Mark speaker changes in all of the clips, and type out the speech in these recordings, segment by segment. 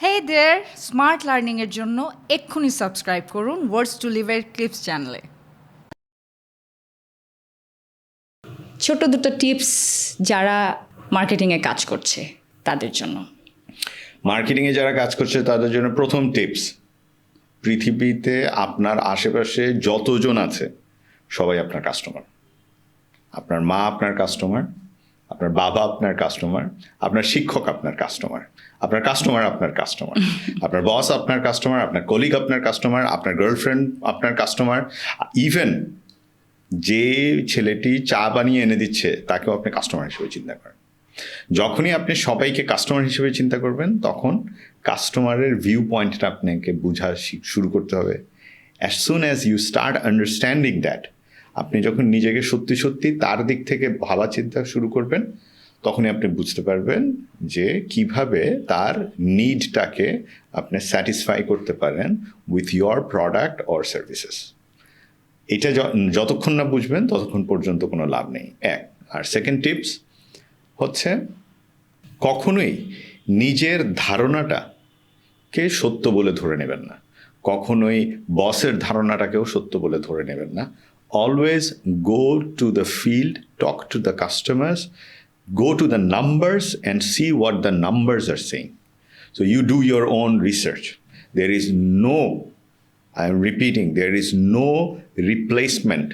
Speaker 1: Hey there, smart learning এর জন্য এক্ষুনি সাবস্ক্রাইব করুন ওয়ার্ডস টু লিভের ক্লিপস চ্যানেলে। ছোট দুটো টিপস যারা মার্কেটিংয়ে কাজ করছে তাদের জন্য।
Speaker 2: মার্কেটিংয়ে যারা কাজ করছে তাদের জন্য প্রথম টিপস, পৃথিবীতে আপনার আশেপাশে যতজন আছে সবাই আপনার কাস্টমার। আপনার মা আপনার কাস্টমার, আপনার বাবা আপনার কাস্টমার, আপনার শিক্ষক আপনার কাস্টমার, আপনার কাস্টমার আপনার কাস্টমার, আপনার বস আপনার কাস্টমার, আপনার কলিগ আপনার কাস্টমার, আপনার গার্লফ্রেন্ড আপনার কাস্টমার, ইভেন যে ছেলেটি চা বানিয়ে এনে দিচ্ছে তাকেও আপনি কাস্টমার হিসেবে চিন্তা করেন। যখনই আপনি সবাইকে কাস্টমার হিসেবে চিন্তা করবেন তখন কাস্টমারের ভিউ পয়েন্টটা আপনাকে বোঝা শুরু করতে হবে। As soon as you start understanding that, আপনি যখন নিজেকে সত্যি সত্যি তার দিক থেকে ভাবা চিন্তা শুরু করবেন তখনই আপনি বুঝতে পারবেন যে কিভাবে তার নিডটাকে আপনি স্যাটিসফাই করতে পারেন with your product or services. এটা যতক্ষণ না বুঝবেন ততক্ষণ পর্যন্ত কোনো লাভ নেই, এক। আর সেকেন্ড টিপস হচ্ছে, কখনোই নিজের ধারণাটাকে সত্য বলে ধরে নেবেন না, কখনোই বসের ধারণাটাকেও সত্য বলে ধরে নেবেন না। Always go to the field, talk to the customers, go to the numbers and see what the numbers are saying. So you do your own research. There is no, I am repeating, there is no replacement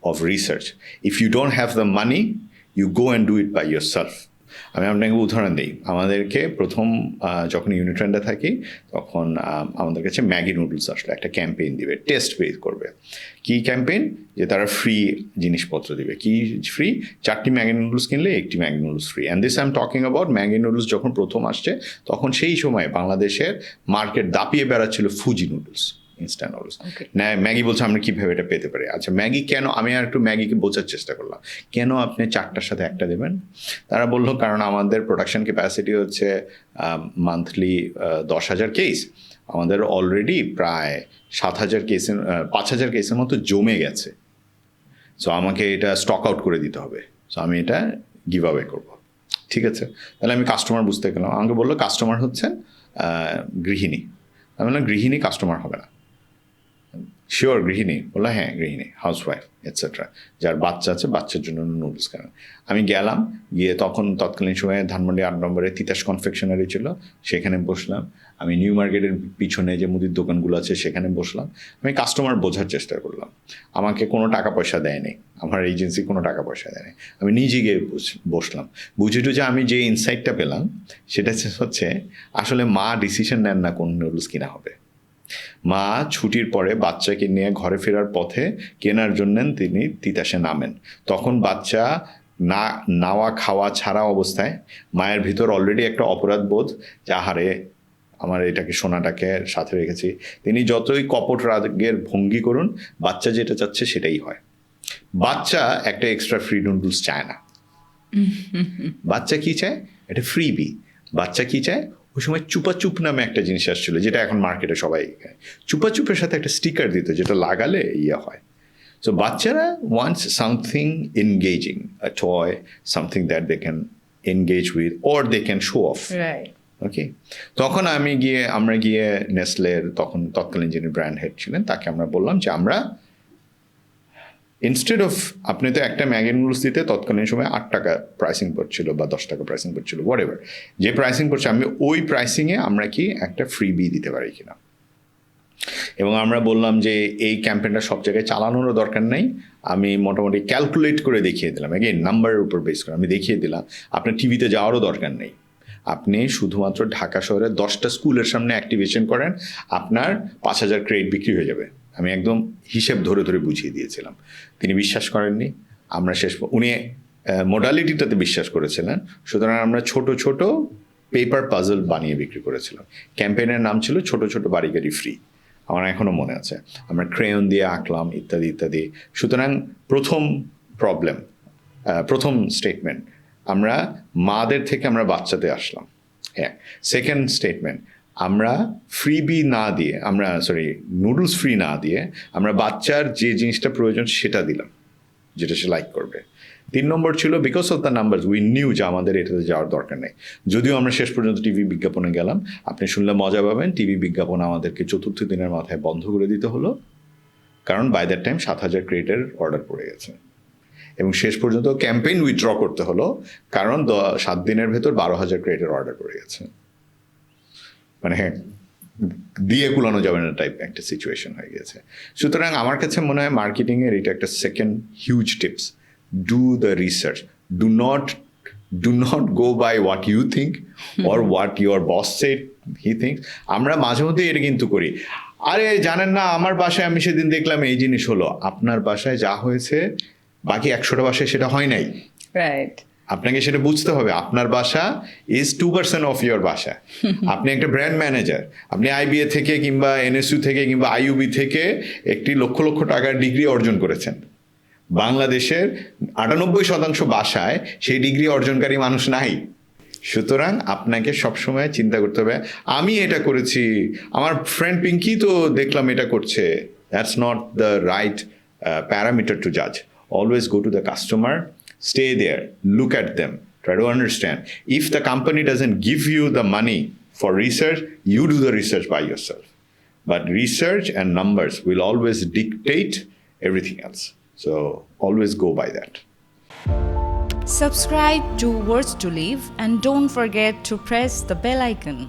Speaker 2: of research. If you don't have the money, you go and do it by yourself. আমি আপনাকে উদাহরণ দিই। আমাদেরকে প্রথম যখন ইউনিট্রেন্ডে থাকি তখন আমাদের কাছে ম্যাগি নুডলস আসলে একটা ক্যাম্পেইন দিবে, টেস্ট বেস করবে। কি ক্যাম্পেইন? যে তারা ফ্রি জিনিসপত্র দিবে। কি ফ্রি? 4টি ম্যাগি নুডলস কিনলে 1টি Maggi noodles free. And this I am talking about Maggi noodles যখন প্রথম আসছে তখন সেই সময় বাংলাদেশের মার্কেট দাপিয়ে বেড়াচ্ছিল ফুজি নুডলস, ইনস্ট্যান্ট নুডলস। না, ম্যাগি বলছে আমরা কীভাবে এটা পেতে পারি। আচ্ছা, ম্যাগি কেন? আমি আর একটু ম্যাগিকে বোঝার চেষ্টা করলাম, কেন আপনি 4টার সাথে একটা দেবেন? তারা বললো কারণ আমাদের প্রোডাকশন ক্যাপাসিটি হচ্ছে মান্থলি 10,000 কেস, আমাদের অলরেডি প্রায় 7,000 কেসের 5,000 কেসের মতো জমে গেছে। সো আমাকে এটা স্টক আউট করে দিতে হবে, সো আমি এটা গিভ অ্যাওয়ে করবো। ঠিক আছে, তাহলে আমি কাস্টমার বুঝতে গেলাম। আমাকে বললো কাস্টমার হচ্ছেন গৃহিণী। আমি বললাম গৃহিণী কাস্টমার হবে না। শিওর গৃহিণী? বললো হ্যাঁ গৃহিণী, হাউসওয়াইফ এটসেট্রা, যার বাচ্চা আছে বাচ্চার জন্য নুডলস কেন। আমি গেলাম, গিয়ে তখন তৎকালীন সময়ে ধানমন্ডি 8 নম্বরে তিতাস কনফেকশনারি ছিল, সেখানে বসলাম। আমি নিউ মার্কেটের পিছনে যে মুদির দোকানগুলো আছে সেখানে বসলাম। আমি কাস্টমার বোঝার চেষ্টা করলাম। আমাকে কোনো টাকা পয়সা দেয়নি, আমার এজেন্সি কোনো টাকা পয়সা দেয়নি। আমি নিজে গিয়ে বসলাম। বুঝে টুঝে আমি যে ইনসাইটটা পেলাম সেটা হচ্ছে আসলে মা ডিসিশন নেন না কোন নুডলস কিনা হবে। মা ছুটির পরে বাচ্চাকে নিয়ে ঘরে ফেরার পথে কেনার জন্য তিনি তিতাসে নামেন। তখন বাচ্চা নাওয়া খাওয়া ছাড়া অবস্থায় মায়ের ভিতর অলরেডি একটা অপরাধ বোধ, যাহারে আমার এটাকে সোনাটাকে সাথে রেখেছি। তিনি যতই কপট রাগের ভঙ্গি করুন, বাচ্চা যেটা চাচ্ছে সেটাই হয়। বাচ্চা একটা এক্সট্রা ফ্রি নুডলস চায় না। বাচ্চা কি চায়? এটা ফ্রিবি। বাচ্চা কি চায়? ওই সময় চুপাচুপ নামে একটা জিনিস আসছিল, যেটা এখন মার্কেটে সবাই খায়। চুপাচুপের সাথে একটা স্টিকার দিত যেটা লাগালে ইয়ে হয়। সো বাচ্চারা wants something engaging, a toy, something that they can engage with or they can show off. Okay, তখন আমরা গিয়ে নেসলের তৎকালীন যিনি ব্র্যান্ড হেড ছিলেন তাকে আমরা বললাম যে আমরা ইনস্টেড অফ, আপনি তো একটা ম্যাগি নুডলস দিতে তৎকালীন সময় 8 টাকা প্রাইসিং পড়ছিল বা 10 টাকা প্রাইসিং পড়ছিল, হোয়াট এভার যে প্রাইসিং পড়ছে, আমি ওই প্রাইসিংয়ে আমরা কি একটা ফ্রি বি দিতে পারি কিনা। এবং আমরা বললাম যে এই ক্যাম্পেইনটা সব জায়গায় চালানোরও দরকার নেই, আমি মোটামুটি ক্যালকুলেট করে দেখিয়ে দিলাম, এগেইন নাম্বারের উপর বেস করে আমি দেখিয়ে দিলাম আপনার টিভিতে যাওয়ারও দরকার নেই। আপনি শুধুমাত্র ঢাকা শহরে 10টা স্কুলের সামনে অ্যাক্টিভেশন করেন, আপনার 5,000 ক্রেডিট বিক্রি হয়ে যাবে। আমি একদম হিসেব ধরে ধরে বুঝিয়ে দিয়েছিলাম। তিনি বিশ্বাস করেননি। আমরা উনি মোডালিটিটাতে বিশ্বাস করেছিলেন। সুতরাং আমরা ছোট ছোট পেপার পাজল বানিয়ে বিক্রি করেছিলাম। ক্যাম্পেইনের নাম ছিল ছোট ছোট বাড়ি গাড়ি ফ্রি, আমার এখনও মনে আছে। আমরা ক্রেয়ন দিয়ে আঁকলাম ইত্যাদি ইত্যাদি। সুতরাং প্রথম স্টেটমেন্ট, আমরা মাদের থেকে আমরা বাচ্চাতে আসলাম। হ্যাঁ, সেকেন্ড স্টেটমেন্ট, আমরা ফ্রিবি না দিয়ে, নুডলস ফ্রি না দিয়ে আমরা বাচ্চার যে জিনিসটা প্রয়োজন সেটা দিলাম, যেটা সে লাইক করবে। 3 নম্বর ছিল because of the numbers we new যে আমাদের এটাতে যাওয়ার দরকার নেই। যদিও আমরা শেষ পর্যন্ত টিভি বিজ্ঞাপনে গেলাম, আপনি শুনলে মজা পাবেন, টিভি বিজ্ঞাপন আমাদেরকে 4th দিনের মাথায় বন্ধ করে দিতে হলো, কারণ বাই দ্যাট টাইম 7,000 ক্রেডিটের অর্ডার পড়ে গেছে। এবং শেষ পর্যন্ত ক্যাম্পেইন উইথড্র করতে হলো, কারণ 7 দিনের ভেতর 12,000 ক্রেডিটের অর্ডার পড়ে গেছে। মানে দিয়ে কুলানো যাবে না টাইপ একটা সিচুয়েশন হয়ে গেছে। সুতরাং আমার কাছে মনে হয় মার্কেটিংয়ের এটা একটা second huge tips, do the research, do not go by what you think or what your boss said he thinks. আমরা মাঝে মধ্যে এটা কিন্তু করি, আরে জানেন না আমার বাসায় আমি সেদিন দেখলাম এই জিনিস হলো। আপনার বাসায় যা হয়েছে বাকি 100টা বাসায় সেটা হয় নাই।
Speaker 1: রাইট।
Speaker 2: আপনাকে সেটা বুঝতে হবে, আপনার বাসা ইজ 2% অফ ইয়োর বাসা। আপনি একটা ব্র্যান্ড ম্যানেজার, আপনি আইবিএ থেকে কিংবা এনএসইউ থেকে কিংবা আইইউবি থেকে একটি লক্ষ লক্ষ টাকার ডিগ্রি অর্জন করেছেন। বাংলাদেশের 98% বাসায় সেই ডিগ্রি অর্জনকারী মানুষ নাই। সুতরাং আপনাকে সবসময় চিন্তা করতে হবে, আমি এটা করেছি, আমার ফ্রেন্ড পিঙ্কি তো দেখলাম এটা করছে। That's not the right parameter to জাজ। Always go to the customer, stay there, look at them, try to understand. If the company doesn't give you the money for research, you do the research by yourself. But research and numbers will always dictate everything else. So always go by that.
Speaker 3: Subscribe to Words to Live and don't forget to press the bell icon.